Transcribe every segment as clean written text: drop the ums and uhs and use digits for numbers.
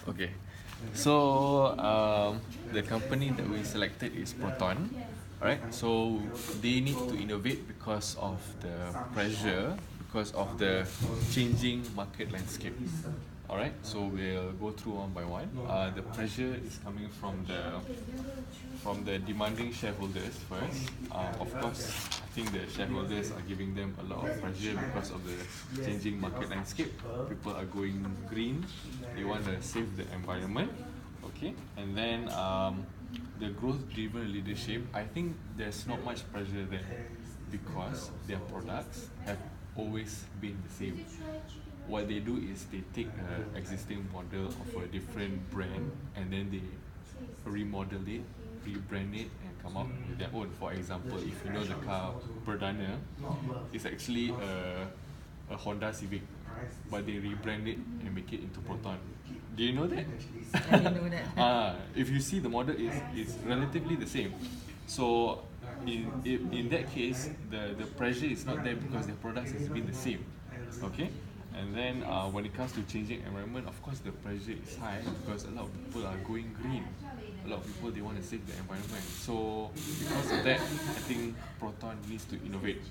Okay, so the company that we selected is Proton. Alright, so they need to innovate because of the pressure, because of the changing market landscape. Alright, so we'll go through one by one. The pressure is coming from the demanding shareholders first. Of course, I think the shareholders are giving them a lot of pressure because of the changing market landscape. People are going green. They want to save the environment. Okay, and then the growth-driven leadership. I think there's not much pressure there because their products have always been the same. What they do is they take an existing model of a different brand and then they remodel it, rebrand it, and come out with their own. For example, if you know the car Perdana, it's actually a Honda Civic, but they rebrand it and make it into Proton. Do you know that? I didn't know that. If you see the model is relatively the same. So in that case, the pressure is not there because their products has been the same. Okay? And then when it comes to changing environment, of course the pressure is high because a lot of people are going green. A lot of people, they want to save the environment. So because of that, I think Proton needs to innovate.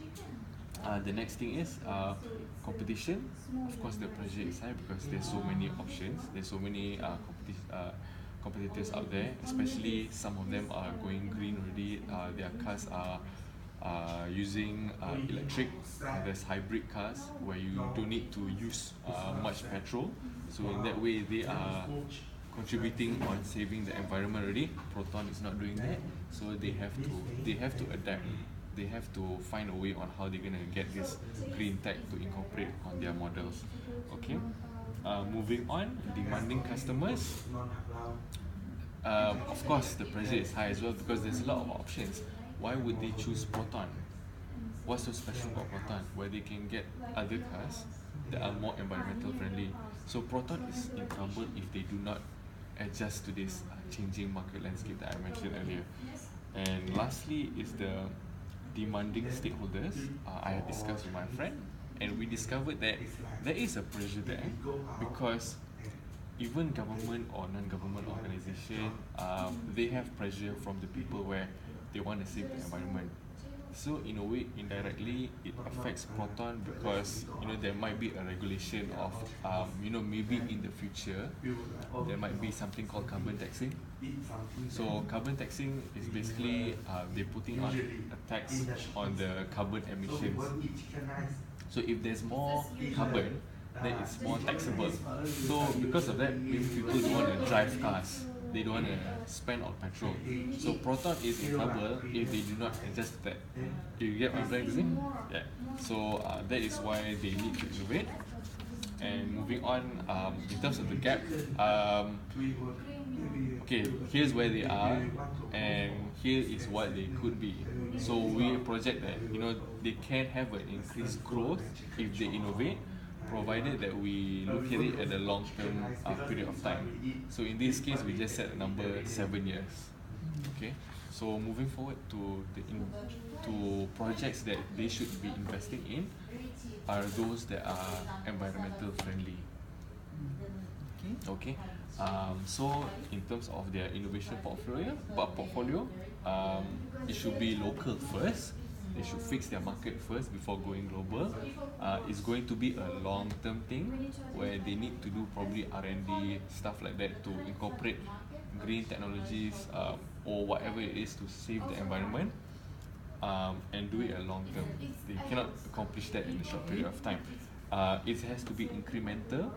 The next thing is competition. Of course, the pressure is high because there's so many options. There's so many competitors out there. Especially some of them are going green already. Their cars are using electric. There's hybrid cars where you don't need to use much petrol. So in that way, they are contributing on saving the environment already. Proton is not doing that, so they have to adapt. They have to find a way on how they're gonna get this green tech to incorporate on their models. Okay. Moving on, demanding customers. Of course, the pressure is high as well because there's a lot of options. Why would they choose Proton? What's so special about Proton? Where they can get other cars that are more environmental friendly. So Proton is in trouble if they do not adjust to this changing market landscape that I mentioned earlier. And lastly is the demanding stakeholders. I have discussed with my friend, and we discovered that there is a pressure there because even government or non-government organization, they have pressure from the people where they want to save the environment. So in a way, indirectly, it affects Proton because there might be a regulation of maybe in the future there might be something called carbon taxing. So carbon taxing is basically they're putting on a tax on the carbon emissions. So if there's more carbon, then it's more taxable. So because of that, maybe people don't want to drive cars. They don't want to spend on petrol. So Proton is in trouble if they do not adjust that. Do you get what I'm trying to say? Yeah. So that is why they need to innovate. And moving on, in terms of the gap, okay, here's where they are, and here is what they could be. So we project that they can have an increased growth if they innovate, provided that we look at it at a long-term period of time. So in this case, we just set a number 7 years. Okay. So moving forward to to projects that they should be investing in are those that are environmental friendly. Okay. So in terms of their innovation portfolio, it should be local first. They should fix their market first before going global. It's going to be a long-term thing where they need to do probably R&D stuff like that to incorporate green technologies or whatever it is to save the environment, and do it a long term. They cannot accomplish that in a short period of time. It has to be incremental,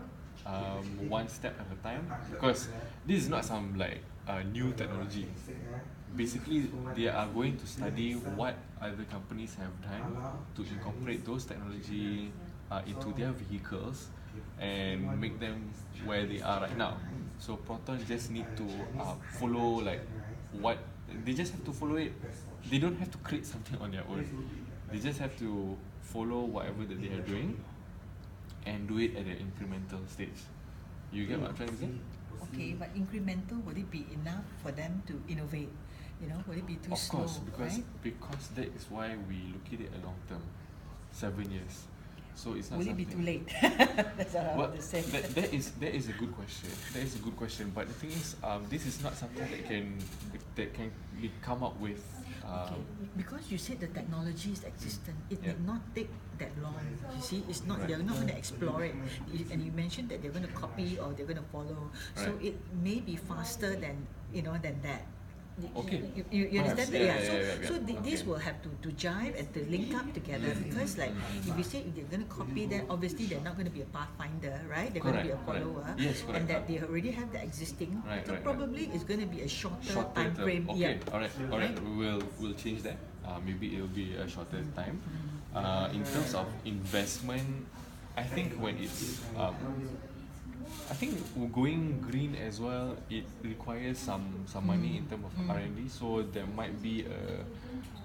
one step at a time, because this is not some new technology. Basically, they are going to study what other companies have done to incorporate those technology into their vehicles and make them where they are right now. So Proton just need to follow what they just have to follow it. They don't have to create something on their own. They just have to follow whatever that they are doing and do it at an incremental stage. You get what I'm trying to say? Okay, but incremental, would it be enough for them to innovate? Would it be too slow? Of course, right? because that is why we look at it a long term, 7 years. So it's not Will it be too something. late? That's what I Well, want to say. that is a good question. That is a good question. But the thing is, this is not something that can be come up with. Okay, because you said the technology is existent, it Yeah. did not take that long. You see, it's not Right. they're not going to explore it, and you mentioned that they're going to copy or they're going to follow. So Right. it may be faster than than that. Okay. You understand Perhaps, that? yeah, So, yeah, yeah, yeah. so this Okay. will have to jive and to link up together because, like, if you say if they're going to copy, then obviously they're not going to be a pathfinder, right? They're going to be a Correct, correct. follower, Yes, correct. and that they already have the existing. Right, So right, right. probably it's going to be a shorter Shorter time term. frame. Okay, Yeah. all right. We'll change that. Maybe it'll be a shorter time. In terms of investment, I think when it's I think going green as well, it requires some money in terms of R&D. So there might be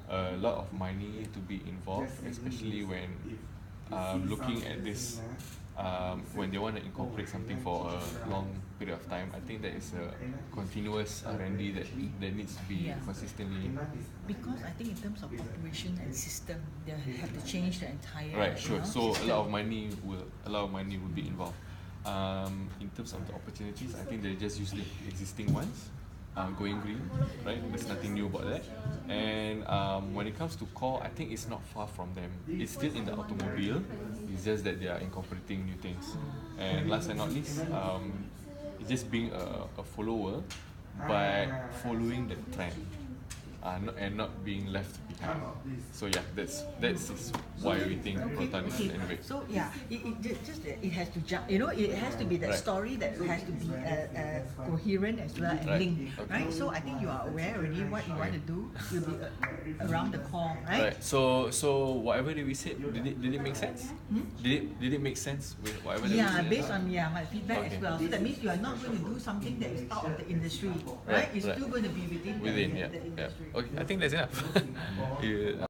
a lot of money to be involved, especially when looking at this. When they want to incorporate something for a long period of time, I think that is a continuous R&D that needs to be Yeah. consistently. Because I think in terms of operation and system, they have to change the entire Right, sure. So system. a lot of money will be involved. In terms of the opportunities, I think they just use the existing ones, going green, right? There's nothing new about that. And when it comes to core, I think it's not far from them. It's still in the automobile. It's just that they are incorporating new things. And last and not least, it's just being a follower, but following the trend. And not being left behind. So yeah, that's is why we think Proton is an innovate. So yeah, just that it has to jump. It has to be that Right. story that has to be coherent as well and Right. linked, Okay. right? So I think you are aware already what you want to do. Will be around the core, right? Right. So whatever that we said, did it make sense? Did it make sense with whatever that we Yeah, said? based on my feedback Okay. as well. So that means you are not going to do something that is out of the industry, right? It's right. still going to be within Within, the yeah. industry. Okay, I think that's enough. Yeah.